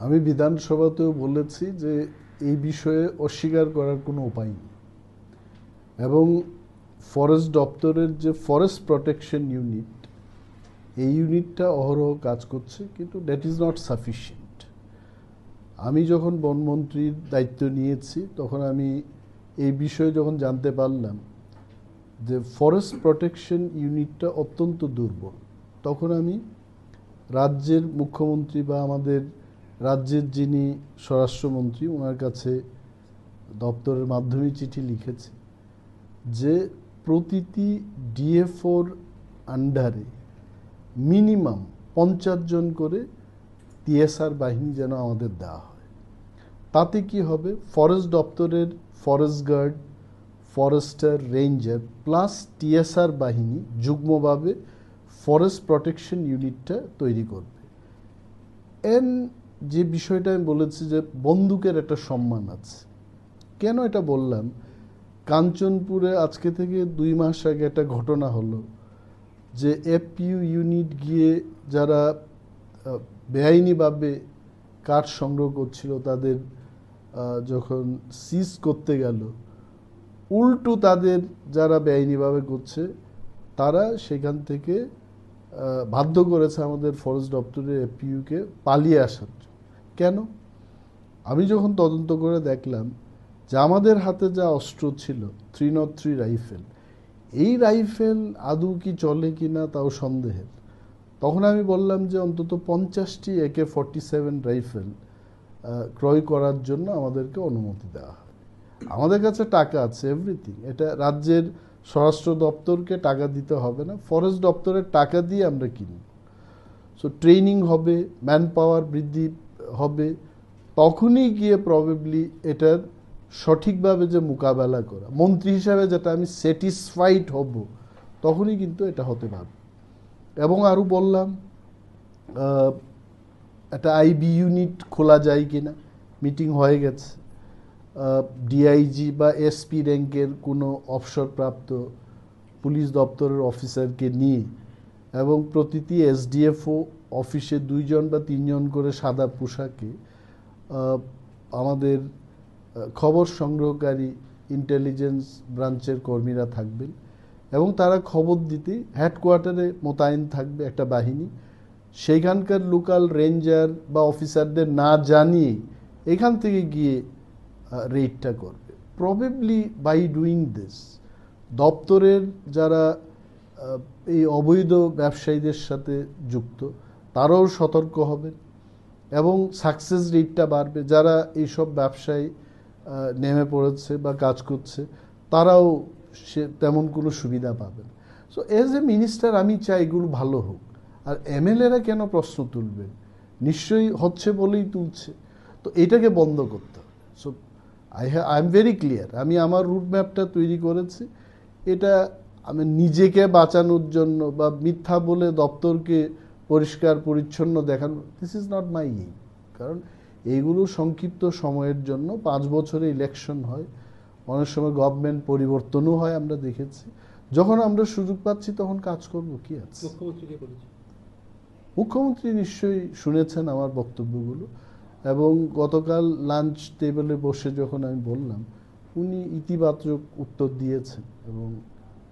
আমি বিধানসভাতেও বলেছি যে এই বিষয়ে অস্বীকার করার কোনো উপায় নেই এবং ফরেস্ট দপ্তরের যে ফরেস্ট প্রোটেকশন ইউনিট এই ইউনিটটা অহরহ কাজ করছে, কিন্তু দ্যাট ইজ নট সাফিসিয়েন্ট। আমি যখন বনমন্ত্রীর দায়িত্ব নিয়েছি তখন আমি এই বিষয়ে যখন জানতে পারলাম যে ফরেস্ট প্রোটেকশন ইউনিটটা অত্যন্ত দুর্বল, তখন আমি রাজ্যের মুখ্যমন্ত্রী বা আমাদের রাজ্যের যিনি স্বরাষ্ট্রমন্ত্রী ওনার কাছে দপ্তরের মাধ্যমে চিঠি লিখেছি যে প্রতিটি ডিএফওর আন্ডারে মিনিমাম 50 জন করে টিএসআর বাহিনী যেন আমাদের দেওয়া হয়। তাতে কি হবে, ফরেস্ট দপ্তরের forest guard, forester, ranger plus TSR বাহিনী যুগ্মভাবে ফরেস্ট প্রোটেকশন ইউনিটটা তৈরি করবে। যে বিষয়টা আমি বলেছি যে বন্দুকের একটা সম্মান আছে। কেন এটা বললাম, কাঞ্চনপুরে আজকে থেকে 2 মাস আগে একটা ঘটনা হলো যে এফপিইউ ইউনিট গিয়ে যারা বেআইনিভাবে কাঠ সংগ্রহ করছিল তাদের যখন সিজ করতে গেল, উল্টো তাদের যারা বেআইনিভাবে করছে তারা সেখান থেকে বাধ্য করেছে আমাদের ফরেস্ট দপ্তরের এফপিইউকে পালিয়ে আসার জন্য। কেন? আমি যখন তদন্ত করে দেখলাম যে আমাদের হাতে যা অস্ত্র ছিল 303 রাইফেল, এই রাইফেল আদৌ কি চলে কিনা তাও সন্দেহের। তখন আমি বললাম যে অন্তত 50টি AK-47 রাইফেল ক্রয় করার জন্য আমাদেরকে অনুমতি দেওয়া হয়। আমাদের কাছে টাকা আছে, এভরিথিং। এটা রাজ্যের স্বরাষ্ট্র দপ্তরকে টাকা দিতে হবে না, ফরেস্ট দপ্তরের টাকা দিয়ে আমরা কিনি। সো ট্রেনিং হবে, ম্যান পাওয়ার বৃদ্ধি হবে, তখনই গিয়ে প্রবাবলি এটার সঠিকভাবে যে মোকাবেলা করা, মন্ত্রী হিসাবে যেটা আমি স্যাটিসফাইড হব, তখনই কিন্তু এটা হতে পারবে। এবং আরও বললাম একটা আইবি ইউনিট খোলা যায় কিনা, মিটিং হয়ে গেছে। ডিআইজি বা এসপি র্যাঙ্কের কোনো অবসরপ্রাপ্ত পুলিশ দপ্তরের অফিসারকে নিয়ে এবং প্রতিটি এসডিএফও অফিসে 2 জন বা 3 জন করে সাদা পোশাকে আমাদের খবর সংগ্রহকারী ইন্টেলিজেন্স ব্রাঞ্চের কর্মীরা থাকবেন এবং তারা খবর দিতে হেডকোয়ার্টারে মোতায়েন থাকবে একটা বাহিনী। সেইখানকার লোকাল রেঞ্জার বা অফিসারদের না জানিয়ে এখান থেকে গিয়ে রেডটা করবে। প্রবেবলি বাই ডুইং দিস দপ্তরের যারা এই অবৈধ ব্যবসায়ীদের সাথে যুক্ত তারাও সতর্ক হবেন এবং সাকসেস রেটটা বাড়বে। যারা এইসব ব্যবসায় নেমে পড়েছে বা কাজ করছে তারাও তেমন কোনো সুবিধা পাবেন। সো এজ এ মিনিস্টার আমি চাই এগুলো ভালো হোক। আর এমএলএরা কেন প্রশ্ন তুলবেন? নিশ্চয়ই হচ্ছে বলেই তুলছে, তো এটাকে বন্ধ করতে হবে। So I am very clear, আমি আমার রুট ম্যাপটা তৈরি করেছি। এটা আমি নিজেকে বাঁচানোর জন্য বা মিথ্যা বলে দপ্তরকে পরিষ্কার পরিচ্ছন্ন দেখানো, this is not my aim. কারণ এইগুলো সংক্ষিপ্ত সময়ের জন্য, 5 বছরে ইলেকশন হয়, অনেক সময় গভর্নমেন্ট পরিবর্তনও হয়, আমরা দেখেছি। যখন আমরা সুযোগ পাচ্ছি তখন কাজ করব, কি আছে। মুখ্যমন্ত্রী নিশ্চয়ই শুনেছেন আমার বক্তব্যগুলো এবং গতকাল লাঞ্চ টেবিলে বসে যখন আমি বললাম, উনি ইতিবাচক উত্তর দিয়েছেন এবং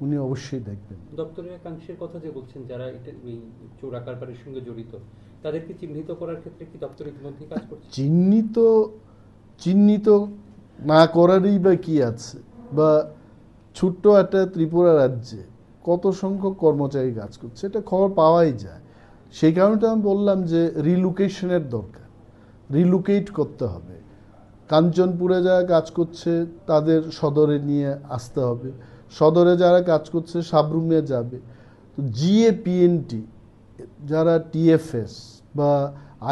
উনি অবশ্যই দেখবেন। দপ্তরের একাংশের কথা যে বলছেন যারা এটা এই চোরা কারবারের সঙ্গে জড়িত, তাদেরকে চিহ্নিত করার ক্ষেত্রে কি দপ্তর ইতিমধ্যে কাজ করছে? চিহ্নিত না করারই বা কি আছে? বা ছোট্ট একটা ত্রিপুরা রাজ্যে কত সংখ্যক কর্মচারী কাজ করছে, এটা খবর পাওয়াই যায়। সেই কারণে আমি বললাম যে রিলোকেশনের দরকার, রিলোকেট করতে হবে। কাঞ্চনপুরে যারা কাজ করছে তাদের সদরে নিয়ে আসতে হবে, সদরে যারা কাজ করছে সাবরুমে যাবে। তো জিএপিএনটি যারা টিএফএস বা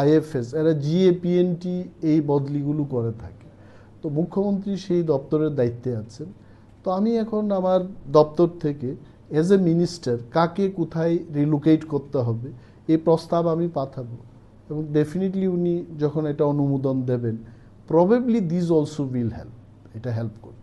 আইএফএস, এরা জিএপিএনটি এই বদলিগুলো করে থাকে। তো মুখ্যমন্ত্রী সেই দপ্তরের দায়িত্বে আছেন। তো আমি এখন আমার দপ্তর থেকে এজ এ মিনিস্টার কাকে কোথায় রিলোকেট করতে হবে এই প্রস্তাব আমি পাঠাবো এবং ডেফিনেটলি উনি যখন এটা অনুমোদন দেবেন, probably this also will help, এটা হেল্প করবে।